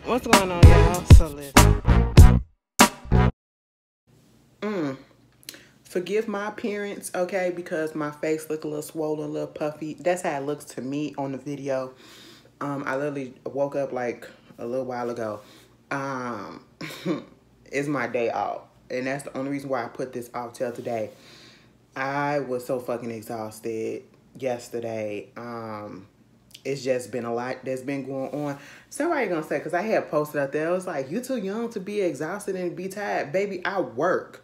What's going on, y'all? So listen. Forgive my appearance, okay? Because my face look a little swollen, a little puffy. That's how it looks to me on the video. I literally woke up like a little while ago. Um, it's my day off. And that's the only reason why I put this off till today. I was so fucking exhausted yesterday. It's just been a lot that's been going on. Somebody gonna say, because I had posted out there, I was like, you too young to be exhausted and be tired. Baby, I work.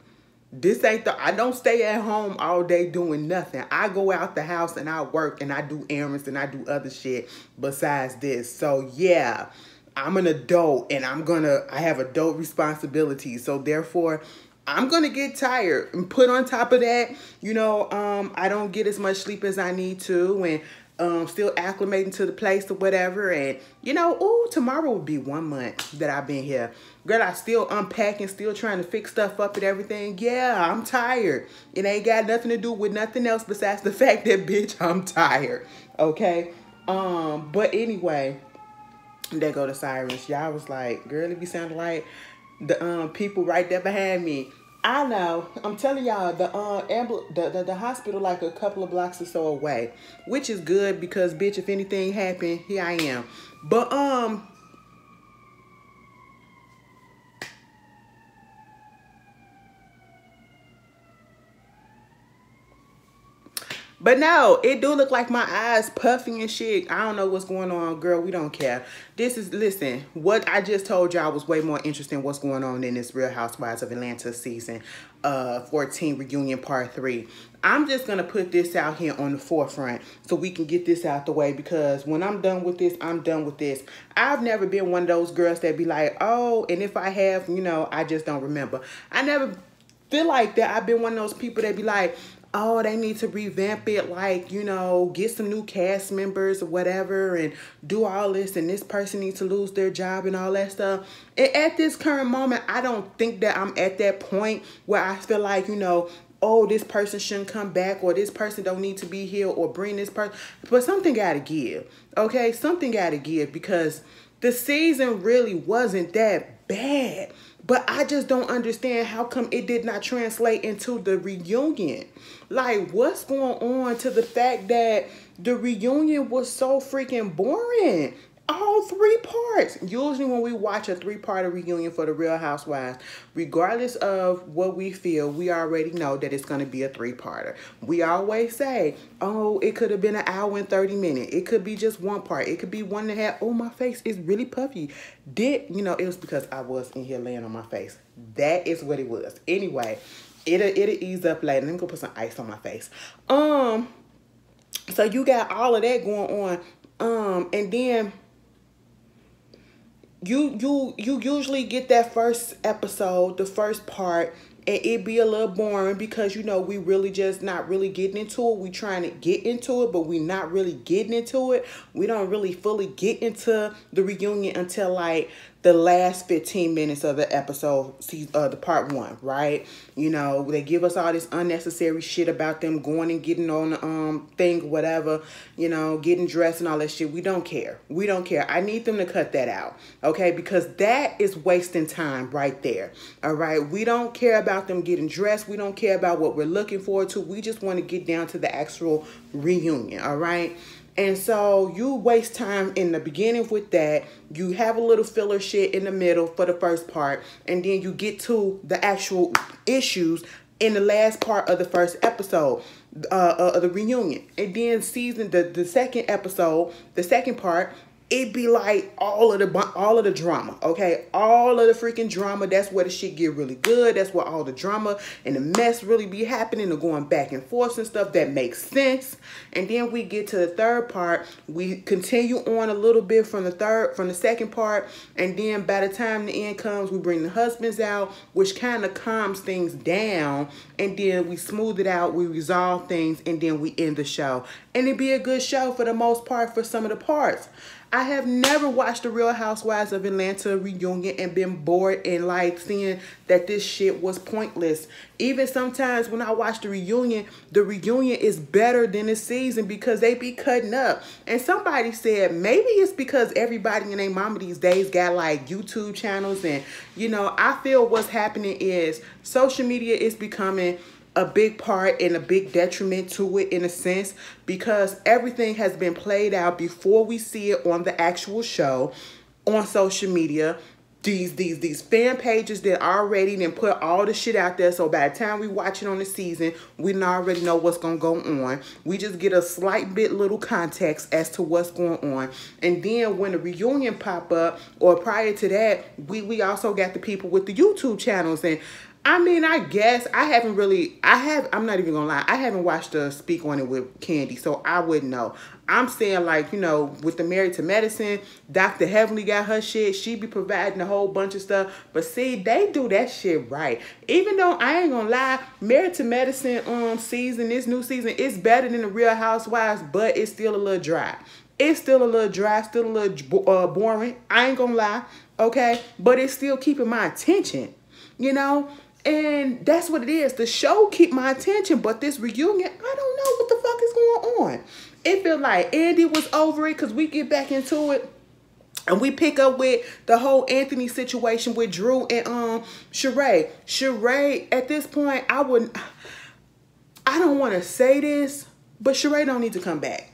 This ain't I don't stay at home all day doing nothing. I go out the house and I work and I do errands and I do other shit besides this. So yeah, I'm an adult and I have adult responsibilities. So therefore, I'm gonna get tired. And put on top of that, I don't get as much sleep as I need to, and still acclimating to the place or whatever. And tomorrow will be 1 month that I've been here. Girl, I still unpacking, still trying to fix stuff up and everything. Yeah, I'm tired. It ain't got nothing to do with nothing else besides the fact that, bitch, I'm tired. Okay? But anyway, there go the sirens. Y'all was like, girl, it be sounding like the people right there behind me. I know. I'm telling y'all, the hospital like a couple of blocks or so away, which is good because, bitch, if anything happened, here I am. But no, it do look like my eyes puffy and shit. I don't know what's going on, girl. We don't care. Listen, what I just told y'all was way more interesting what's going on in this Real Housewives of Atlanta season 14 reunion part 3. I'm just going to put this out here on the forefront so we can get this out the way, because when I'm done with this, I'm done with this. I've never been one of those girls that be like, oh, and if I have, I just don't remember. I never feel like that. I've been one of those people that be like, oh, they need to revamp it, like, get some new cast members or whatever and do all this, and this person needs to lose their job and all that stuff. And at this current moment, I don't think that I'm at that point where I feel like, oh, this person shouldn't come back, or this person don't need to be here, or bring this person. But something got to give, okay? Something got to give, because the season really wasn't that bad. But I just don't understand how come it did not translate into the reunion. Like, what's going on to the fact that the reunion was so freaking boring? All 3 parts. Usually when we watch a 3-part reunion for the Real Housewives, regardless of what we feel, we already know that it's going to be a 3-parter. We always say, oh, it could have been an hour and 30 minutes. It could be just 1 part. It could be 1.5. Oh, my face is really puffy. It was because I was in here laying on my face. That is what it was. Anyway, it'll ease up later. Let me go put some ice on my face. So you got all of that going on. And then you usually get that first episode, the first part, and it be a little boring because, we really just not really getting into it. We trying to get into it, but we not really getting into it. We don't really fully get into the reunion until like the last 15 minutes of the episode, the part 1, right? They give us all this unnecessary shit about them going and getting on the thing, whatever, getting dressed and all that shit. We don't care. We don't care. I need them to cut that out, okay? Because that is wasting time right there, all right? We don't care about them getting dressed. We don't care about what we're looking forward to. We just want to get down to the actual reunion, all right? And so you waste time in the beginning with that. You have a little filler shit in the middle for the first part. And then you get to the actual issues in the last part of the first episode of the reunion. And then the second episode, the second part, it be like all of the drama, okay? All of the freaking drama. That's where the shit get really good. That's where all the drama and the mess really be happening and going back and forth and stuff that makes sense. And then we get to the third part. We continue on a little bit from the second part. And then by the time the end comes, we bring the husbands out, which kind of calms things down. And then we smooth it out. We resolve things. And then we end the show. And it be a good show for the most part for some of the parts. I have never watched the Real Housewives of Atlanta reunion and been bored and like seeing that this shit was pointless. Even sometimes when I watch the reunion is better than the season because they be cutting up. And somebody said maybe it's because everybody in their mama these days got like YouTube channels, and you know, I feel what's happening is social media is becoming a big part and a big detriment to it in a sense, because everything has been played out before we see it on the actual show on social media. These fan pages that already then put all the shit out there, so by the time we watch it on the season, we already know what's gonna go on. We just get a slight bit little context as to what's going on, and then when the reunion pop up or prior to that, we also got the people with the YouTube channels. And I mean, I guess I'm not even gonna lie, I haven't watched the Speak on It with Candy, so I wouldn't know. I'm saying, like, you know, with the Married to Medicine, Dr. Heavenly got her shit. She be providing a whole bunch of stuff. But see, they do that shit right. Even though I ain't gonna lie, Married to Medicine season, this new season, is better than the Real Housewives, but it's still a little dry. It's still a little dry, still a little boring. I ain't gonna lie, okay? But it's still keeping my attention, you know? And that's what it is. The show keep my attention, but this reunion, I don't know what the fuck is going on. It feel like Andy was over it because we get back into it and we pick up with the whole Anthony situation with Drew and Sheree. Sheree, at this point, I don't want to say this, but Sheree don't need to come back.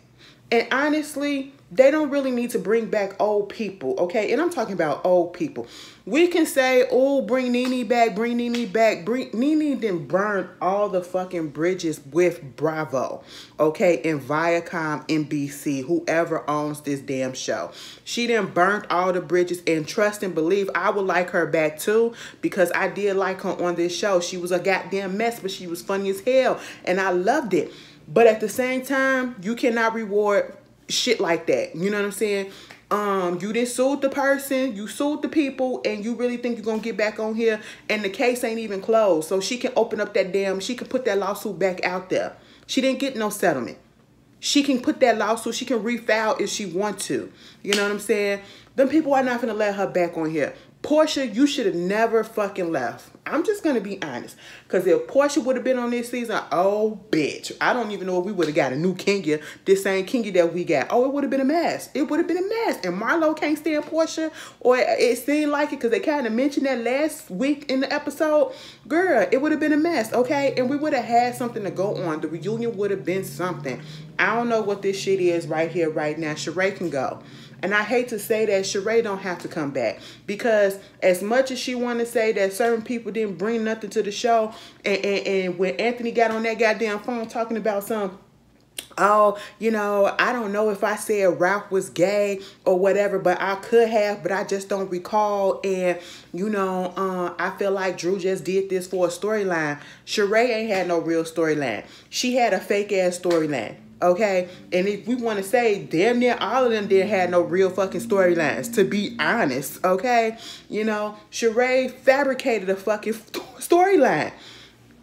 And honestly, they don't really need to bring back old people, okay? And I'm talking about old people. We can say, oh, bring Nene back, bring Nene back. Nene didn't burn all the fucking bridges with Bravo, okay? And Viacom, NBC, whoever owns this damn show. She done burnt all the bridges, and trust and believe, I would like her back too, because I did like her on this show. She was a goddamn mess, but she was funny as hell, and I loved it. But at the same time, you cannot reward shit like that. You know what I'm saying? You didn't sue the person, you sued the people, and you really think you're gonna get back on here, and the case ain't even closed. So she can open up that she can put that lawsuit back out there. She didn't get no settlement. She can put that lawsuit, she can refile if she want to. You know what I'm saying? Them people are not gonna let her back on here. Portia, you should have never fucking left. I'm just going to be honest. Because if Portia would have been on this season, oh, bitch. I don't even know if we would have got a new Kenya. This same Kenya that we got. Oh, it would have been a mess. It would have been a mess. And Marlo can't stand Portia. Or it seemed like it because they kind of mentioned that last week in the episode. Girl, it would have been a mess, okay? And we would have had something to go on. The reunion would have been something. I don't know what this shit is right here, right now. Sheree can go. And I hate to say that Sheree don't have to come back, because as much as she want to say that certain people didn't bring nothing to the show, and when Anthony got on that goddamn phone talking about oh, you know, I don't know if I said Ralph was gay or whatever, but I could have, but I just don't recall. And, you know, I feel like Drew just did this for a storyline. Sheree ain't had no real storyline. She had a fake ass storyline. Okay, and if we want to say damn near all of them didn't have no real fucking storylines, to be honest, okay? You know, Sheree fabricated a fucking storyline.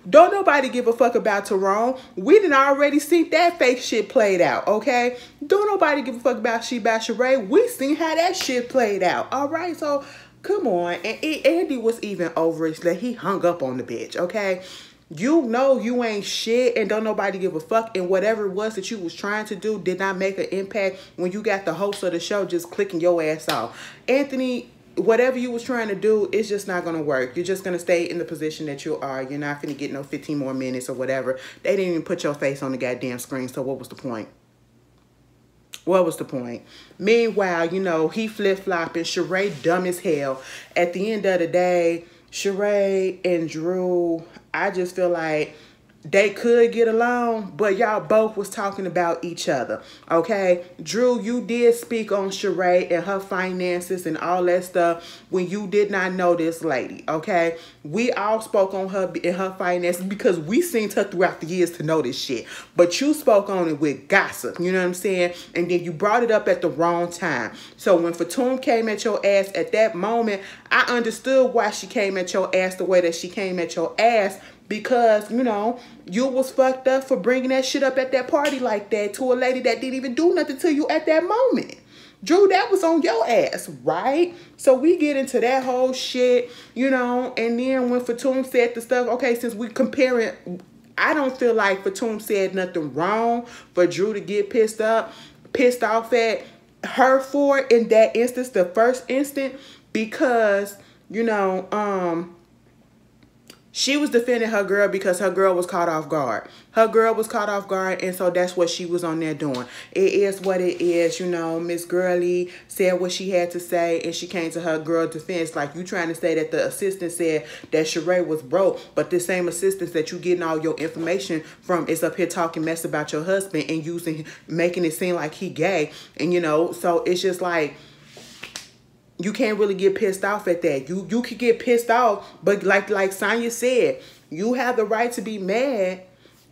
Don't nobody give a fuck about Tyrone. We didn't already see that fake shit played out, okay? Don't nobody give a fuck about Sheree. We seen how that shit played out, all right? So, come on. And Andy was even over it. Like, he hung up on the bitch, okay? You know you ain't shit, and don't nobody give a fuck, and whatever it was that you was trying to do did not make an impact when you got the host of the show just clicking your ass off. Anthony, whatever you was trying to do, it's just not going to work. You're just going to stay in the position that you are. You're not going to get no 15 more minutes or whatever. They didn't even put your face on the goddamn screen, so what was the point? What was the point? Meanwhile, you know, he flip-flopping, Sheree dumb as hell. At the end of the day, Sheree and Drew, I just feel like they could get along, but y'all both was talking about each other, okay? Drew, you did speak on Sheree and her finances and all that stuff when you did not know this lady, okay? We all spoke on her and her finances because we seen her throughout the years to know this shit. But you spoke on it with gossip, you know what I'm saying? And then you brought it up at the wrong time. So when Fatum came at your ass at that moment, I understood why she came at your ass the way that she came at your ass, because, you know, you was fucked up for bringing that shit up at that party like that to a lady that didn't even do nothing to you at that moment. Drew, that was on your ass, right? So we get into that whole shit, you know, and then when Fatum said the stuff, okay, since we comparing, I don't feel like Fatum said nothing wrong for Drew to get pissed off at her for in that instance, the first instant, because, you know, she was defending her girl because her girl was caught off guard. Her girl was caught off guard, and so that's what she was on there doing. It is what it is, you know. Miss Girlie said what she had to say, and she came to her girl defense. Like, you trying to say that the assistant said that Sheree was broke, but the same assistant that you getting all your information from is up here talking mess about your husband and making it seem like he gay. And, you know, so it's just like, you can't really get pissed off at that. You could get pissed off, but like Sonya said, you have the right to be mad,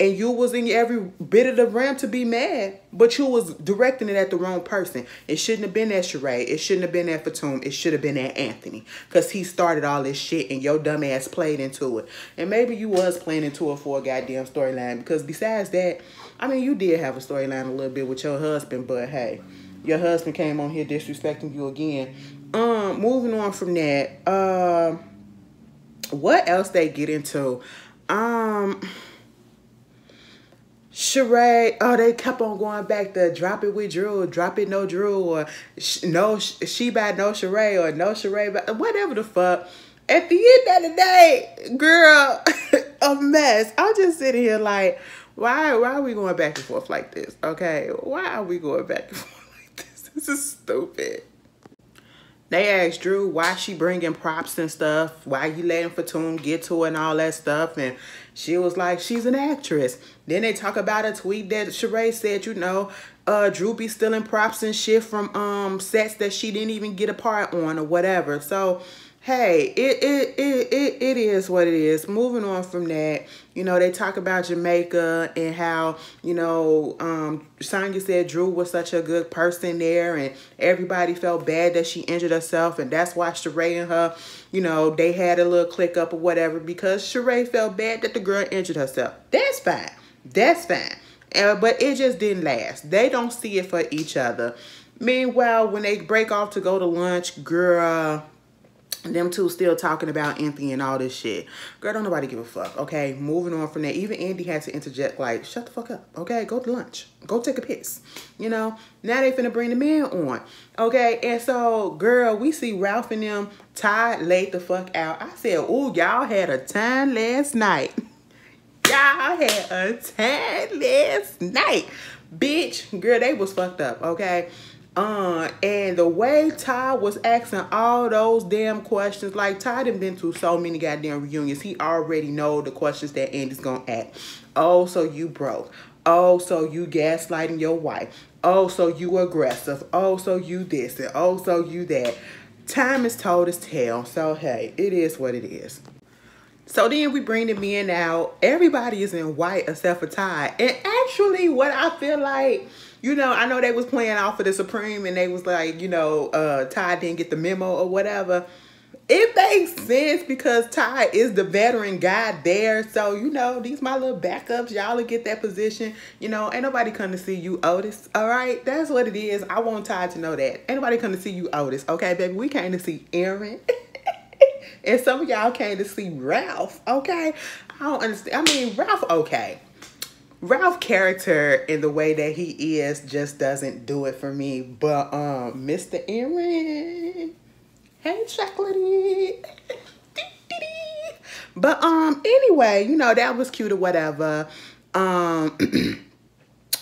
and you was in every bit of the realm to be mad, but you was directing it at the wrong person. It shouldn't have been at Sheree. It shouldn't have been at Fatum. It should have been at Anthony, because he started all this shit and your dumb ass played into it. And maybe you was playing into it for a goddamn storyline, because besides that, I mean, you did have a storyline a little bit with your husband, but hey, your husband came on here disrespecting you again. Moving on from that, what else they get into? Sheree, oh, they kept on going back to drop it with Drew, drop it no Drew, or no she bad no Sheree, or no Sheree bad, whatever the fuck. At the end of the day, girl, a mess. I'm just sitting here like, why are we going back and forth like this? Okay, why are we going back and forth like this? This is stupid. They asked Drew why she bringing props and stuff, why you letting Fatum get to it and all that stuff, and she was like, she's an actress. Then they talk about a tweet that Sheree said, you know, Drew be stealing props and shit from sets that she didn't even get a part on or whatever. So hey, it is what it is. Moving on from that, you know, they talk about Jamaica and how, you know, Sonya said Drew was such a good person there, and everybody felt bad that she injured herself, and that's why Sheree and her, you know, they had a little click up or whatever, because Sheree felt bad that the girl injured herself. That's fine. That's fine. But it just didn't last. They don't see it for each other. Meanwhile, when they break off to go to lunch, girl, them two still talking about Anthony and all this shit. Girl, don't nobody give a fuck, okay? Moving on from that. Even Andy had to interject, like, shut the fuck up, okay? Go to lunch. Go take a piss, you know? Now they finna bring the men on, okay? And so, girl, we see Ralph and them tied laid the fuck out. I said, ooh, y'all had a time last night. Y'all had a time last night. Bitch, girl, they was fucked up, okay? And the way Ty was asking all those damn questions, like Ty done been through so many goddamn reunions. He already know the questions that Andy's gonna ask. Oh, so you broke. Oh, so you gaslighting your wife. Oh, so you aggressive. Oh, so you this, and oh, so you that. Time is told as tale. So hey, it is what it is. So then we bring the men out. Everybody is in white except for Ty. And actually, what I feel like, you know, I know they was playing off of the Supreme and they was like, you know, Ty didn't get the memo or whatever. It makes sense because Ty is the veteran guy there. So, you know, these my little backups. Y'all will get that position. You know, ain't nobody come to see you, Otis. All right? That's what it is. I want Ty to know that. Ain't nobody come to see you, Otis. Okay, baby? We came to see Aaron. And some of y'all came to see Ralph. Okay? I don't understand. I mean, Ralph, okay. Ralph's character in the way that he is just doesn't do it for me. But Mr. Aaron, hey chocolatey. But anyway, you know, that was cute or whatever.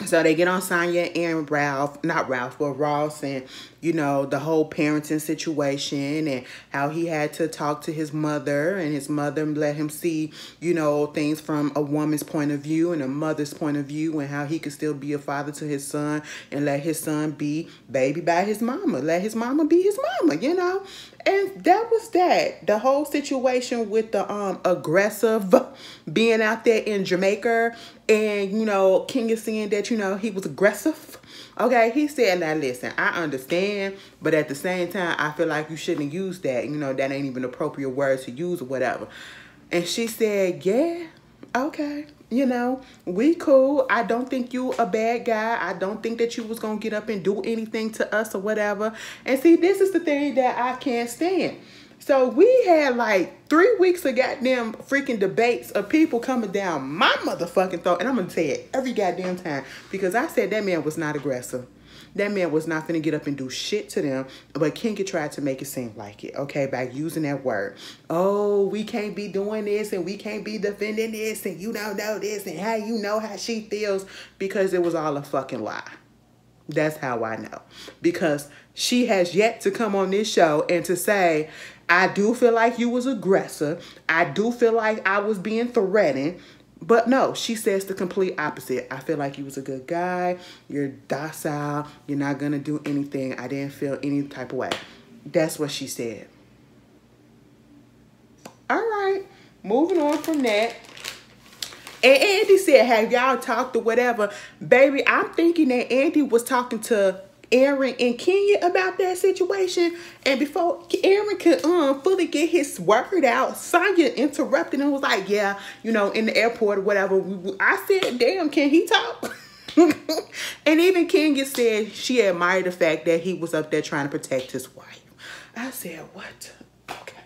So they get on Sonya and Ralph, not Ralph, but Ross, and, you know, the whole parenting situation and how he had to talk to his mother, and his mother let him see, you know, things from a woman's point of view and a mother's point of view, and how he could still be a father to his son and let his son be baby by his mama. Let his mama be his mama, you know? And that was that. The whole situation with the aggressive being out there in Jamaica, and, you know, King is saying that, you know, he was aggressive. Okay, he said, now listen, I understand, but at the same time, I feel like you shouldn't use that. You know, that ain't even appropriate words to use or whatever. And she said, yeah, okay. You know, we cool. I don't think you a bad guy. I don't think that you was going to get up and do anything to us or whatever. And see, this is the thing that I can't stand. So we had like 3 weeks of goddamn freaking debates of people coming down my motherfucking throat. And I'm going to say it every goddamn time because I said that man was not aggressive. That man was not going to get up and do shit to them. But Kinga tried to make it seem like it, okay, by using that word. Oh, we can't be doing this and we can't be defending this and you don't know this and how you know how she feels because it was all a fucking lie. That's how I know. Because she has yet to come on this show and to say, I do feel like you was aggressive. I do feel like I was being threatened. But no, she says the complete opposite. I feel like you was a good guy. You're docile. You're not going to do anything. I didn't feel any type of way. That's what she said. All right. Moving on from that. And Andy said, have y'all talked or whatever? Baby, I'm thinking that Andy was talking to Aaron and Kenya about that situation. And before Aaron could fully get his word out, Sonya interrupted and was like, yeah, you know, in the airport or whatever. I said, damn, can he talk? And even Kenya said she admired the fact that he was up there trying to protect his wife. I said, what? Okay.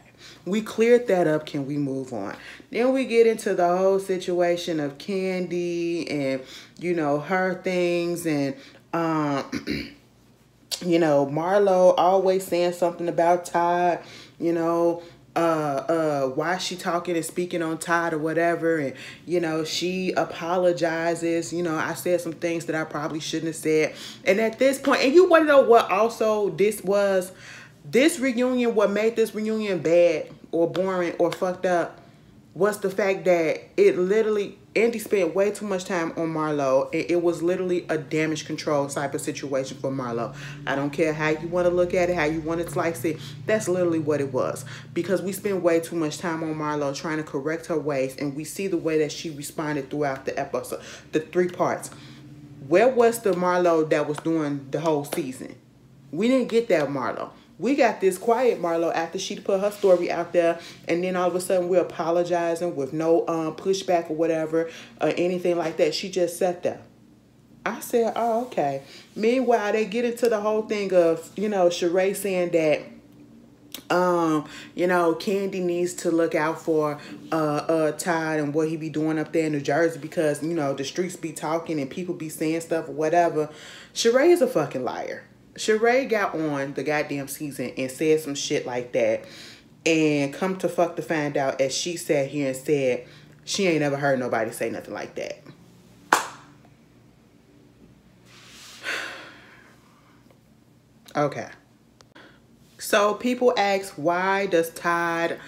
We cleared that up. Can we move on? Then we get into the whole situation of Candy and, you know, her things and, you know, Marlo always saying something about Todd, you know, why she talking and speaking on Todd or whatever. And, you know, she apologizes. You know, I said some things that I probably shouldn't have said. And at this point, and you want to know what also this was? This reunion, what made this reunion bad or boring or fucked up was the fact that it literally, Andy spent way too much time on Marlo. It was literally a damage control type of situation for Marlo. I don't care how you want to look at it, how you want to slice it. That's literally what it was. Because we spent way too much time on Marlo trying to correct her ways. And we see the way that she responded throughout the episode, the 3 parts. Where was the Marlo that was doing the whole season? We didn't get that Marlo. We got this quiet Marlo after she put her story out there, and then all of a sudden we're apologizing with no pushback or whatever or anything like that. She just sat there. I said, oh, okay. Meanwhile, they get into the whole thing of, you know, Sheree saying that, you know, Candy needs to look out for Todd and what he be doing up there in New Jersey because, you know, the streets be talking and people be saying stuff or whatever. Sheree is a fucking liar. Sheree got on the goddamn season and said some shit like that. And come to fuck to find out, as she sat here and said, she ain't never heard nobody say nothing like that. Okay. So people ask, why does Todd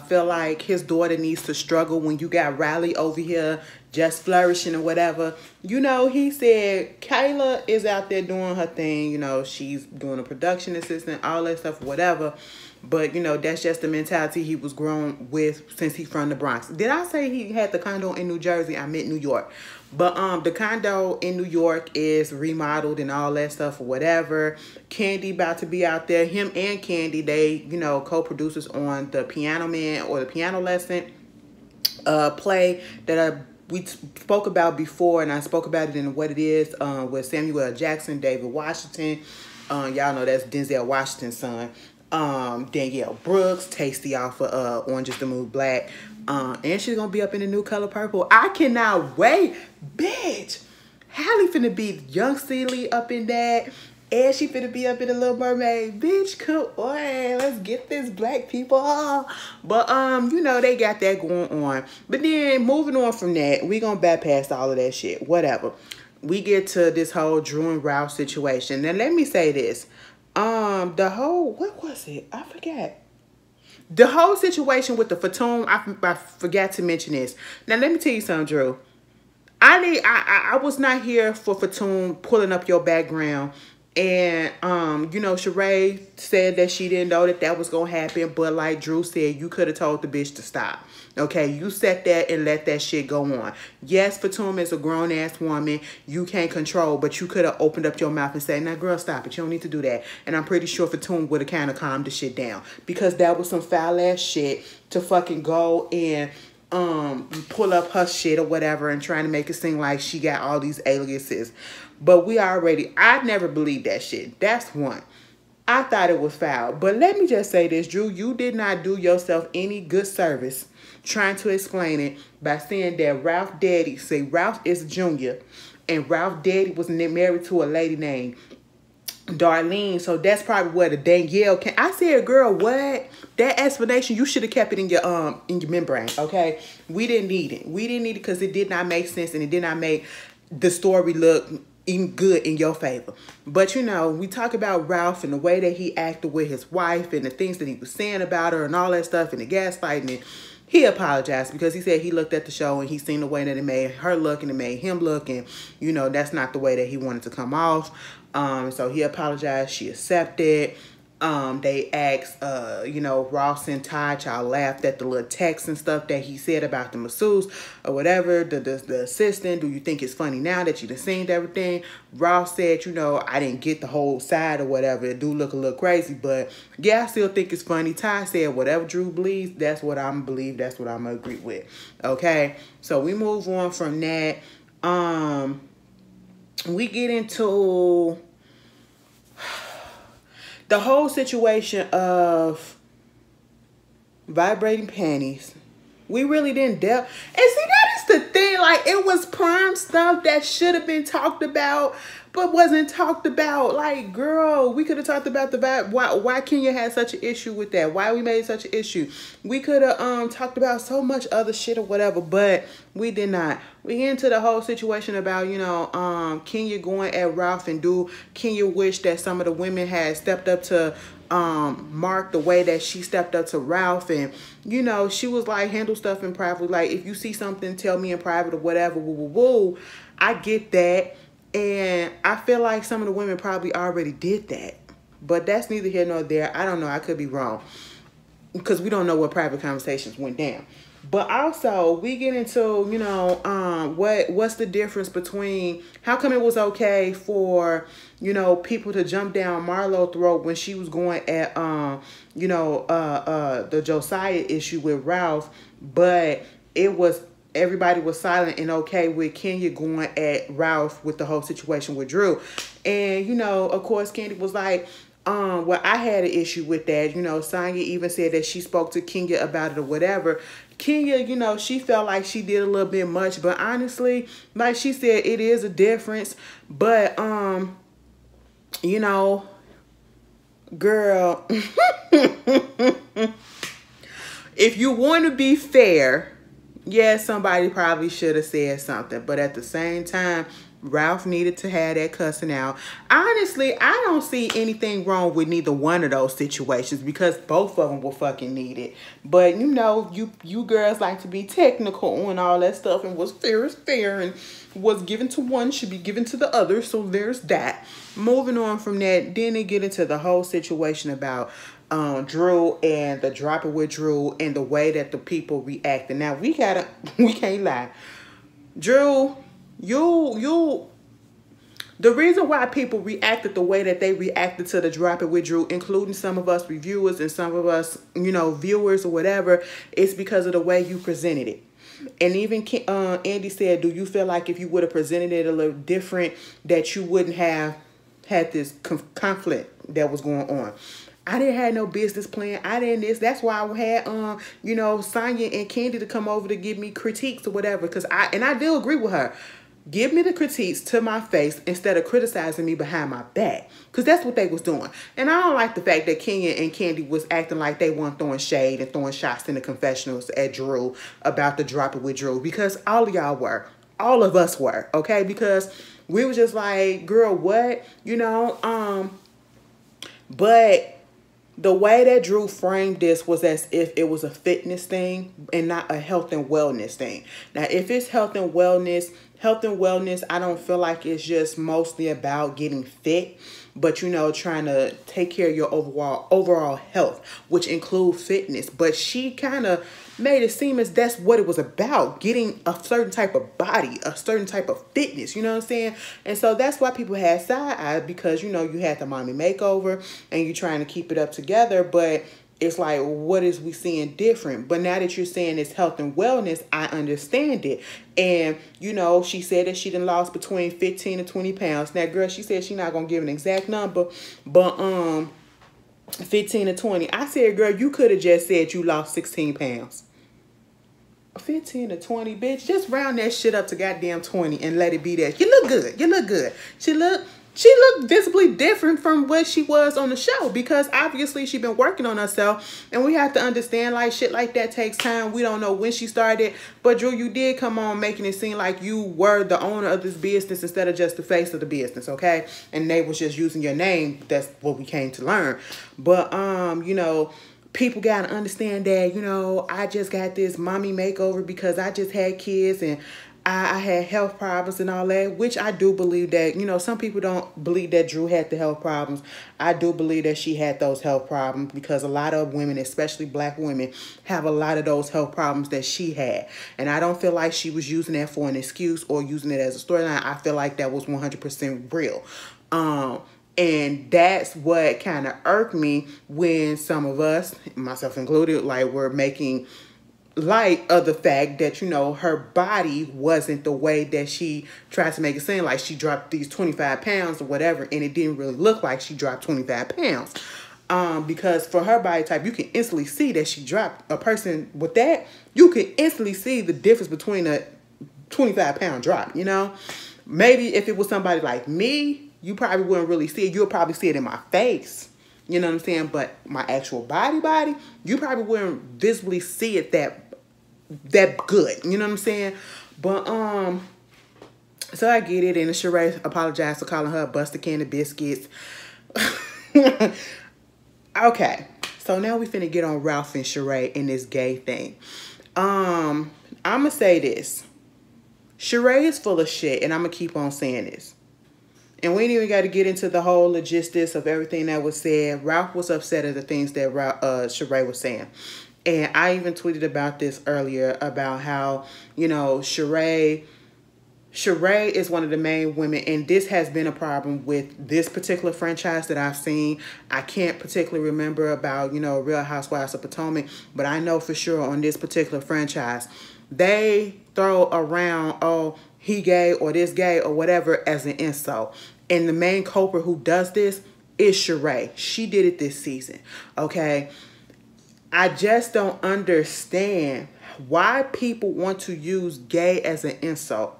feel like his daughter needs to struggle when you got Riley over here just flourishing or whatever? You know, he said Kayla is out there doing her thing. You know, she's doing a production assistant, all that stuff, whatever. But, you know, that's just the mentality he was grown with since he's from the Bronx. Did I say he had the condo in New Jersey? I meant New York. But the condo in New York is remodeled and all that stuff or whatever. Candy about to be out there. Him and Candy, they, you know, co-producers on the Piano Man or the Piano Lesson play that we spoke about before, and I spoke about it in What It Is with Samuel L. Jackson, David Washington. Y'all know that's Denzel Washington's son. Danielle Brooks, Tasty off of Orange Is the New Black. And she's gonna be up in the new color purple. I cannot wait. Bitch. Halle finna be Young Celie up in that. And she finna be up in the Little Mermaid. Bitch, come on. Let's get this black people. But, you know, they got that going on. But then, moving on from that, we gonna bypass all of that shit. Whatever. We get to this whole Drew and Ralph situation. Now, let me say this. The whole, what was it? I forgot. The whole situation with the Fatum, I forgot to mention this. Now, let me tell you something, Drew. I was not here for Fatum pulling up your background. And, you know, Sheree said that she didn't know that that was going to happen. But like Drew said, you could have told the bitch to stop. Okay, you sat there and let that shit go on. Yes, Fatum is a grown-ass woman. You can't control, but you could have opened up your mouth and said, now, girl, stop it. You don't need to do that. And I'm pretty sure Fatum would have kind of calmed the shit down. Because that was some foul-ass shit to fucking go and pull up her shit or whatever and trying to make it seem like she got all these aliases. But I never believed that shit. That's one. I thought it was foul. But let me just say this, Drew, you did not do yourself any good service trying to explain it by saying that Ralph daddy, say Ralph is junior, and Ralph daddy was married to a lady named Darlene, so that's probably where the Danielle came. I said, girl, what? That explanation, you should have kept it in your membrane, okay? We didn't need it. We didn't need it because it did not make sense and it did not make the story look even good in your favor. But you know, we talk about Ralph and the way that he acted with his wife and the things that he was saying about her and all that stuff and the gaslighting. And he apologized because he said he looked at the show and he seen the way that it made her look and it made him look, and you know, that's not the way that he wanted to come off. So he apologized. She accepted. They asked, you know, Ross and Todd, y'all laughed at the little text and stuff that he said about the masseuse or whatever, the assistant. Do you think it's funny now that you done seen everything? Ross said, you know, I didn't get the whole side or whatever. It do look a little crazy, but yeah, I still think it's funny. Todd said, whatever Drew believes, that's what I'm believe. That's what I'm gonna agree with. Okay, so we move on from that. We get into the whole situation of vibrating panties. We really didn't delve. And see, that is the thing. Like, it was prime stuff that should have been talked about, but wasn't talked about. Like, girl, we could have talked about the vibe. Why Kenya had such an issue with that. Why we made such an issue. We could have talked about so much other shit or whatever, but we did not. We get into the whole situation about, you know, Kenya going at Ralph, and do Kenya wish that some of the women had stepped up to Mark the way that she stepped up to Ralph. And you know, she was like, handle stuff in private. Like, if you see something, tell me in private or whatever. Woo, woo, woo. I get that. And I feel like some of the women probably already did that. But that's neither here nor there. I don't know. I could be wrong, because we don't know what private conversations went down. But also, we get into, you know, what's the difference between, how come it was okay for, you know, people to jump down Marlo's throat when she was going at, you know, the Josiah issue with Ralph, but it was, everybody was silent and okay with Kenya going at Ralph with the whole situation with Drew. And, you know, of course, Candy was like, well, I had an issue with that. You know, Sonya even said that she spoke to Kenya about it or whatever. Kenya, you know, she felt like she did a little bit much, but honestly, like she said, it is a difference. But, you know, girl, if you want to be fair, yeah, somebody probably should have said something. But at the same time, Ralph needed to have that cussing out. Honestly, I don't see anything wrong with neither one of those situations, because both of them were fucking needed. But, you know, you girls like to be technical and all that stuff, and what's fair is fair, and what's given to one should be given to the other. So there's that. Moving on from that, then they get into the whole situation about Drew and the dropping with Drew and the way that the people reacted. Now, we can't lie. Drew, the reason why people reacted the way that they reacted to the dropping with Drew, including some of us reviewers and some of us, you know, viewers or whatever, is because of the way you presented it. And even Andy said, do you feel like if you would have presented it a little different, that you wouldn't have had this conflict that was going on? I didn't have no business plan. I didn't this. That's why I had, you know, Sonya and Candy to come over to give me critiques or whatever. Because I do agree with her. Give me the critiques to my face instead of criticizing me behind my back. Because that's what they was doing. And I don't like the fact that Kenya and Candy was acting like they weren't throwing shade and throwing shots in the confessionals at Drew about the dropping with Drew. Because all of y'all were. All of us were. Okay? Because we were just like, girl, what? You know? But the way that Drew framed this was as if it was a fitness thing and not a health and wellness thing. Now, if it's health and wellness, I don't feel like it's just mostly about getting fit, but, you know, trying to take care of your overall health, which includes fitness. But she kind of made it seem as that's what it was about, getting a certain type of body, a certain type of fitness, you know what I'm saying? And so that's why people had side eyes, because, you know, you had the mommy makeover and you're trying to keep it up together, but it's like, what is we seeing different? But now that you're saying it's health and wellness, I understand it. And, you know, she said that she done lost between 15 to 20 pounds. Now, girl, she said she not going to give an exact number, but 15 to 20. I said, girl, you could have just said you lost 16 pounds. 15 to 20, bitch. Just round that shit up to goddamn 20 and let it be that. You look good. You look good. She looked visibly different from what she was on the show, because obviously she been working on herself, and we have to understand, like, shit like that takes time. We don't know when she started, but Drew, you did come on making it seem like you were the owner of this business instead of just the face of the business, okay? And they was just using your name. That's what we came to learn. But you know, people gotta understand that, you know, I just got this mommy makeover because I just had kids and I had health problems and all that, which I do believe that, you know, some people don't believe that Drew had the health problems. I do believe that she had those health problems, because a lot of women, especially black women, have a lot of those health problems that she had. And I don't feel like she was using that for an excuse or using it as a storyline. I feel like that was 100% real. And that's what kind of irked me when some of us, myself included, like, were making light of the fact that, you know, her body wasn't the way that she tried to make it seem, like she dropped these 25 pounds or whatever, and it didn't really look like she dropped 25 pounds. Because for her body type, you can instantly see that she dropped. A person with that, you can instantly see the difference between a 25-pound drop, you know? Maybe if it was somebody like me, you probably wouldn't really see it. You'll probably see it in my face. You know what I'm saying? But my actual body, you probably wouldn't visibly see it that good. You know what I'm saying? But so I get it, and Sheree apologized for calling her a busted can of biscuits. Okay, so now we finna get on Ralph and Sheree in this gay thing. I'ma say this. Sheree is full of shit, and I'm gonna keep on saying this. And we ain't even got to get into the whole logistics of everything that was said. Ralph was upset at the things that Sheree was saying. And I even tweeted about this earlier, about how, you know, Sheree is one of the main women, and this has been a problem with this particular franchise that I've seen. I can't particularly remember about, you know, Real Housewives of Potomac, but I know for sure on this particular franchise, they throw around, oh, he gay or this gay or whatever as an insult. And the main culprit who does this is Sheree. She did it this season, okay? I just don't understand why people want to use gay as an insult.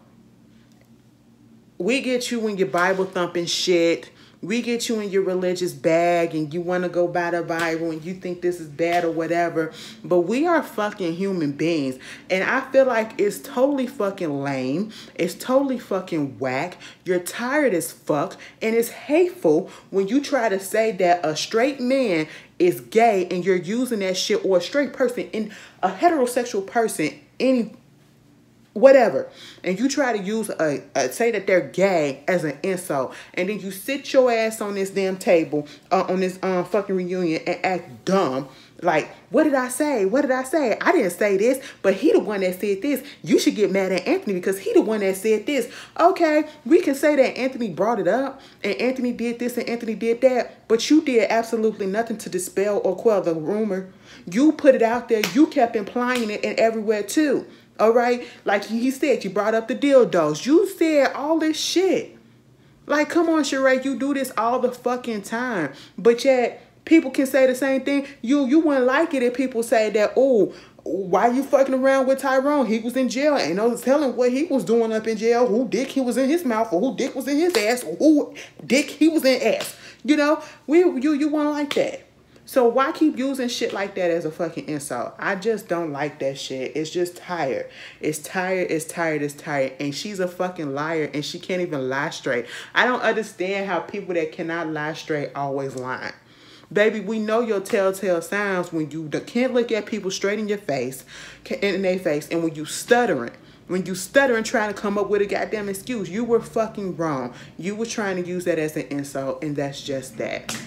We get you in your Bible thumping shit. We get you in your religious bag and you want to go by the Bible and you think this is bad or whatever. But we are fucking human beings. And I feel like it's totally fucking lame. It's totally fucking whack. You're tired as fuck. And it's hateful when you try to say that a straight man is gay and you're using that shit, or a straight person, in a heterosexual person, any whatever, and you try to use say that they're gay as an insult, and then you sit your ass on this damn table on this fucking reunion and act dumb. Like, what did I say? What did I say? I didn't say this, but he the one that said this. You should get mad at Anthony because he the one that said this. Okay, we can say that Anthony brought it up and Anthony did this and Anthony did that, but you did absolutely nothing to dispel or quell the rumor. You put it out there. You kept implying it and everywhere too. All right? Like he said, you brought up the dildos. You said all this shit. Like, come on, Sheree, you do this all the fucking time. But yet, people can say the same thing. You wouldn't like it if people say that, oh, why you fucking around with Tyrone? He was in jail. Ain't no telling what he was doing up in jail. Who dick he was in his mouth, or who dick was in his ass, or who dick he was in ass. You know, you wouldn't like that. So why keep using shit like that as a fucking insult? I just don't like that shit. It's just tired. It's tired. It's tired. It's tired. And she's a fucking liar, and she can't even lie straight. I don't understand how people that cannot lie straight always lie. Baby, we know your telltale signs when you can't look at people straight in your face, in their face, and when you stuttering. When you stuttering trying to come up with a goddamn excuse, you were fucking wrong. You were trying to use that as an insult, and that's just that.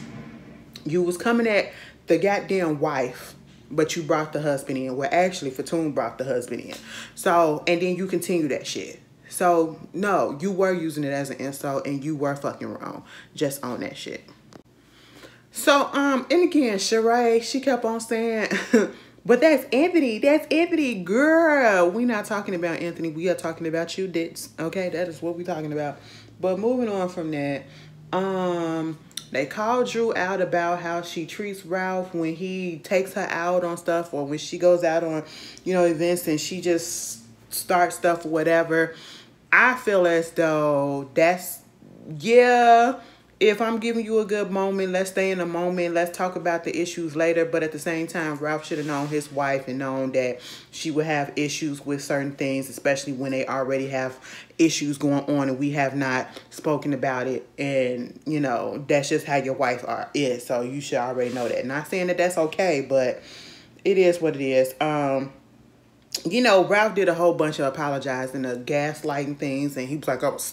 You was coming at the goddamn wife, but you brought the husband in. Well, actually, Fatum brought the husband in. So, and then you continue that shit. So, no, you were using it as an insult, and you were fucking wrong. Just on that shit. So, and again, Sheree, she kept on saying, but that's Anthony. That's Anthony, girl. We not talking about Anthony. We are talking about you, Dits. Okay, that is what we talking about. But moving on from that, they called Drew out about how she treats Ralph when he takes her out on stuff, or when she goes out on, events, and she just starts stuff or whatever. I feel as though that's, yeah, if I'm giving you a good moment, let's stay in the moment. Let's talk about the issues later. But at the same time, Ralph should have known his wife and known that she would have issues with certain things, especially when they already have issues going on and we have not spoken about it. And, that's just how your wife is. So you should already know that. Not saying that that's okay, but it is what it is. Ralph did a whole bunch of apologizing, gaslighting things, and he was like, I was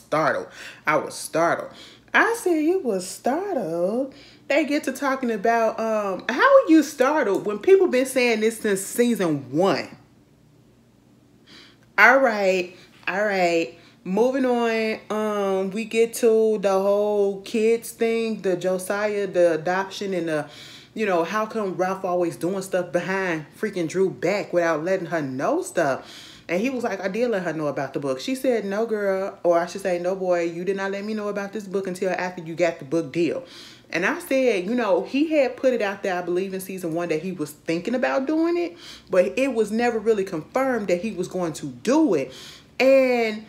startled. I said, you was startled? They get to talking about, how are you startled when people been saying this since season 1? All right. Moving on, we get to the whole kids thing, the Josiah, the adoption, and the, how come Ralph always doing stuff behind freaking Drew back without letting her know stuff? And he was like, I did let her know about the book. She said, no, girl, or I should say, no, boy, you did not let me know about this book until after you got the book deal. And I said, he had put it out there, I believe in season 1, that he was thinking about doing it, but it was never really confirmed that he was going to do it. And,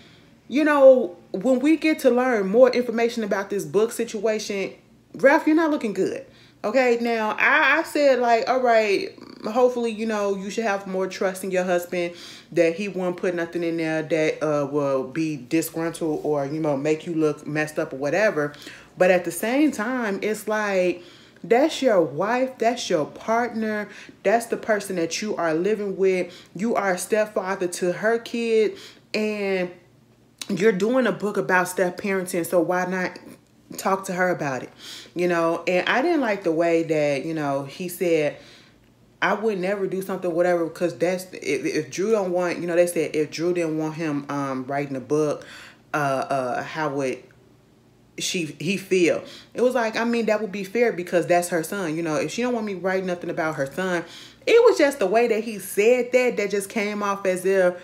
when we get to learn more information about this book situation, Ralph, you're not looking good. Okay, now I said, like, all right, hopefully, you should have more trust in your husband, that he won't put nothing in there that will be disgruntled or, make you look messed up or whatever. But at the same time, it's like, that's your wife, that's your partner, that's the person that you are living with. You are a stepfather to her kid, and you're doing a book about step parenting, so why not talk to her about it? And I didn't like the way that, he said, I would never do something, whatever, because that's, if Drew don't want, they said if Drew didn't want him writing a book, how would he feel? It was like, I mean, that would be fair because that's her son. If she don't want me writing nothing about her son, it was just the way that he said that just came off as if,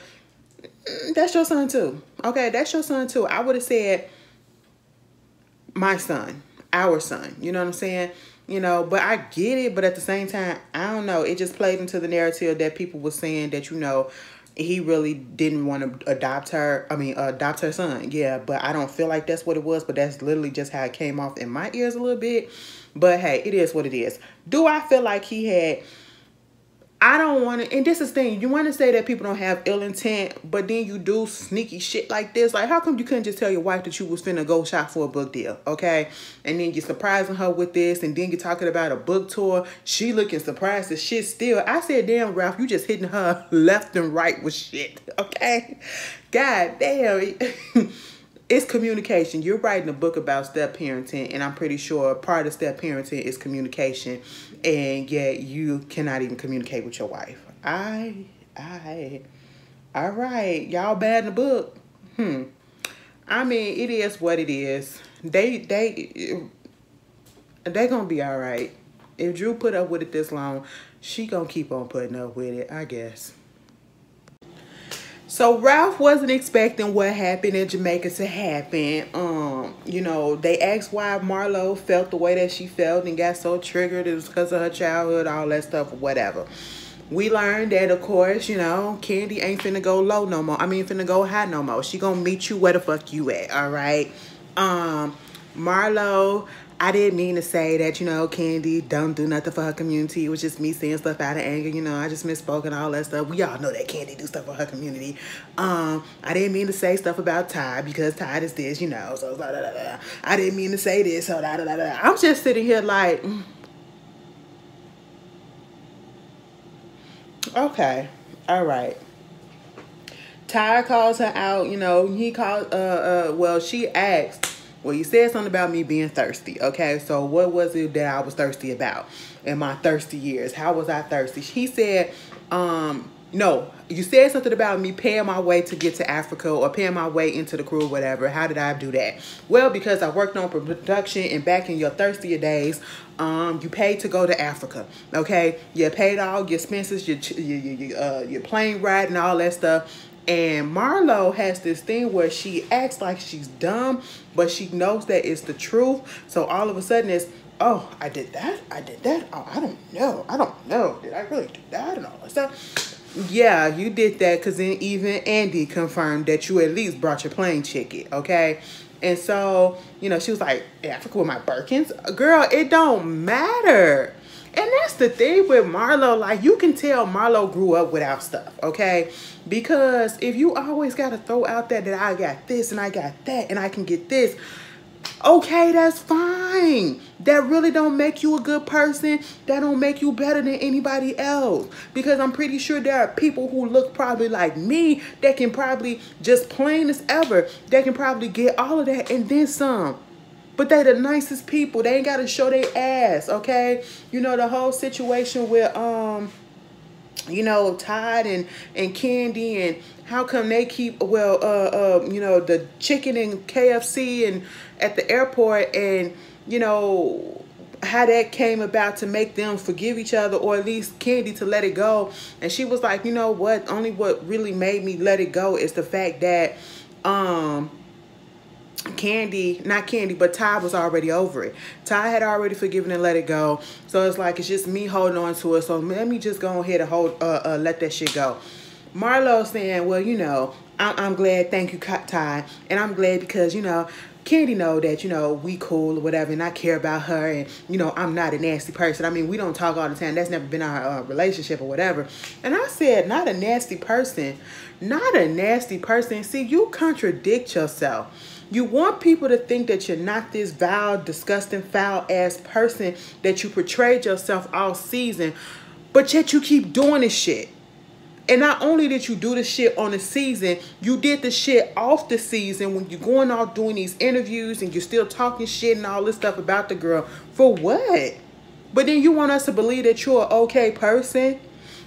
that's your son too. Okay, that's your son too. I would have said, my son, our son, you know what I'm saying? But I get it, but at the same time, I don't know. It just played into the narrative that people were saying that, he really didn't want to adopt her son. Yeah, but I don't feel like that's what it was, but that's literally just how it came off in my ears a little bit. But hey, it is what it is. Do I feel like he had, I don't want to, and this is the thing, you want to say that people don't have ill intent, but then you do sneaky shit like this. Like, how come you couldn't just tell your wife that you was finna go shop for a book deal, okay? And then you're surprising her with this, and then you're talking about a book tour. She looking surprised as shit still. I said, damn, Ralph, you just hitting her left and right with shit, okay? God damn. It's communication. You're writing a book about step parenting, and I'm pretty sure part of step parenting is communication, and yet you cannot even communicate with your wife. All right, y'all bad in the book. I mean, it is what it is. They gonna be all right. If Drew put up with it this long, she gonna keep on putting up with it, I guess. So Ralph wasn't expecting what happened in Jamaica to happen. They asked why Marlo felt the way that she felt and got so triggered. It was because of her childhood, all that stuff, whatever. We learned that, of course, Candy ain't finna go low no more. I mean, finna go high no more. She gonna meet you where the fuck you at, all right? Marlo, I didn't mean to say that, Candy don't do nothing for her community. It was just me saying stuff out of anger. I just misspoke and all that stuff. We all know that Candy do stuff for her community. I didn't mean to say stuff about Ty because Ty is this, so blah, blah, blah, blah. I didn't mean to say this, so blah, blah, blah, blah. I'm just sitting here like, okay, all right. Ty calls her out, he called, well, she asked, well, you said something about me being thirsty, okay? So what was it that I was thirsty about in my thirsty years? How was I thirsty? He said, No, you said something about me paying my way to get to Africa or paying my way into the crew or whatever. How did I do that? Well, because I worked on production and back in your thirstier days, you paid to go to Africa, okay? You paid all your expenses, your plane ride and all that stuff. And Marlo has this thing where she acts like she's dumb, but she knows that it's the truth. So all of a sudden it's, oh, I did that. Oh, I don't know. Did I really do that and all that stuff? Yeah, you did that because then even Andy confirmed that you at least brought your plane ticket, okay? And so, you know, she was like, Africa with my Birkins? Girl, it don't matter. And that's the thing with Marlo. Like, you can tell Marlo grew up without stuff, okay? Because if you always got to throw out there that I got this and I got that and I can get this, okay, that's fine. That really don't make you a good person. That don't make you better than anybody else. Because I'm pretty sure there are people who look probably like me that can probably just plain as ever. They can probably get all of that and then some. But they the nicest people. They ain't got to show their ass, okay? You know, the whole situation with, you know, Todd and Candy and how come they keep, well, you know, the chicken and KFC and at the airport and, you know, how that came about to make them forgive each other or at least Candy to let it go. And she was like, you know what? Only what really made me let it go is the fact that, not Candy, but Ty was already over it. Ty had already forgiven and let it go. So it's like, it's just me holding on to it. So let me just go ahead and let that shit go. Marlo saying, well, you know, I'm glad, thank you, Ty. And I'm glad because, you know, Candy know that, you know, we cool or whatever and I care about her and, you know, I'm not a nasty person. I mean, we don't talk all the time. That's never been our relationship or whatever. And I said, not a nasty person. Not a nasty person. See, you contradict yourself. You want people to think that you're not this vile, disgusting, foul-ass person that you portrayed yourself all season, but yet you keep doing this shit. And not only did you do the shit on the season, you did the shit off the season when you're going off doing these interviews and you're still talking shit and all this stuff about the girl. For what? But then you want us to believe that you're an okay person?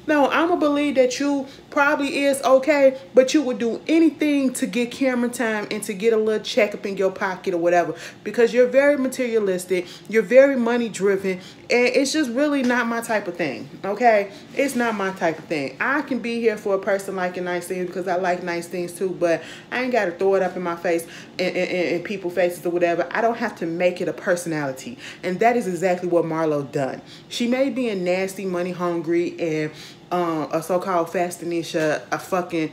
No, I'm going to believe that you probably is okay, but you would do anything to get camera time and to get a little check up in your pocket or whatever because you're very materialistic, you're very money driven, and it's just really not my type of thing, okay? It's not my type of thing. I can be here for a person liking nice things because I like nice things too, but I ain't got to throw it up in my face in people's faces or whatever. I don't have to make it a personality, and that is exactly what Marlo done. She may be a nasty, money hungry, and a so-called fashionista, a fucking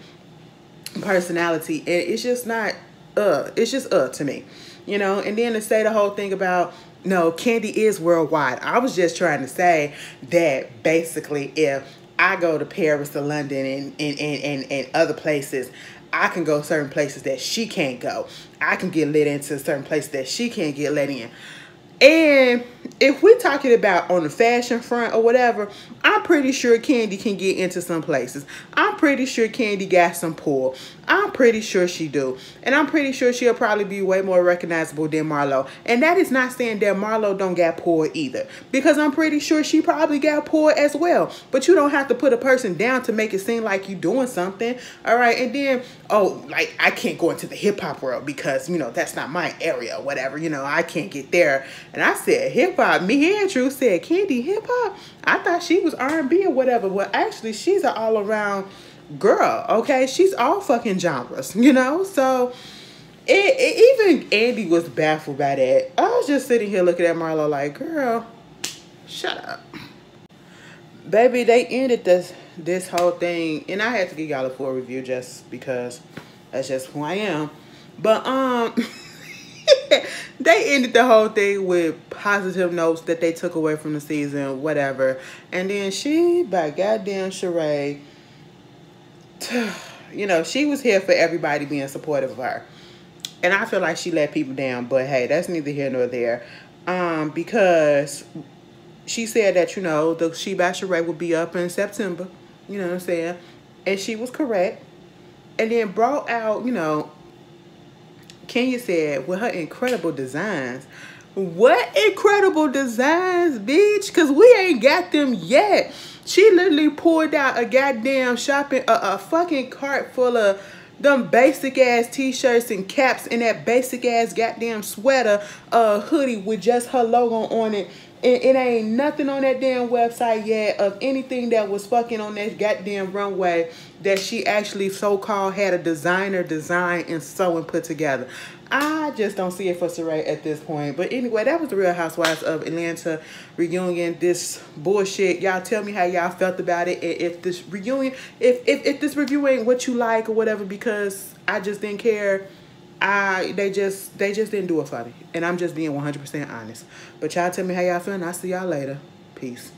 personality, and it's just not it's just to me, you know. And then to say the whole thing about no, Candy is worldwide. I was just trying to say that basically if I go to Paris or London and other places, I can go certain places that she can't go. I can get let into certain places that she can't get let in. And if we're talking about on the fashion front or whatever, I'm pretty sure Candy can get into some places. I'm pretty sure Candy got some pull. I'm pretty sure she do. And I'm pretty sure she'll probably be way more recognizable than Marlo. And that is not saying that Marlo don't got pull either. Because I'm pretty sure she probably got pull as well. But you don't have to put a person down to make it seem like you doing something. All right. And then, oh, like I can't go into the hip hop world because, you know, that's not my area or whatever. You know, I can't get there. And I said hip hop. Me and Drew said, Candy, hip hop? I thought she was R&B or whatever. Well, actually, she's an all around girl, okay? She's all fucking genres, you know? So even Andy was baffled by that. I was just sitting here looking at Marlo like, girl, shut up. Baby, they ended this whole thing, and I had to give y'all a full review just because that's just who I am. But they ended the whole thing with positive notes that they took away from the season, whatever. And then she, by goddamn Sheree, you know, she was here for everybody being supportive of her. And I feel like she let people down, but hey, that's neither here nor there. Because she said that, you know, the She by Sheree would be up in September. You know what I'm saying? And she was correct. And then brought out, you know, Kenya said, with her incredible designs, What incredible designs, bitch? Because we ain't got them yet. She literally pulled out a goddamn a fucking cart full of them basic ass t-shirts and caps and that basic ass goddamn sweater hoodie with just her logo on it. It ain't nothing on that damn website yet of anything that was fucking on that goddamn runway that she actually so-called had a designer design and sew and put together. I just don't see it for Saray at this point. But anyway, that was the Real Housewives of Atlanta reunion. This bullshit. Y'all tell me how y'all felt about it. If this reunion, if this review ain't what you like or whatever, because I just didn't care. They just didn't do it for me. And I'm just being 100% honest. But y'all tell me how y'all feel, and I'll see y'all later. Peace.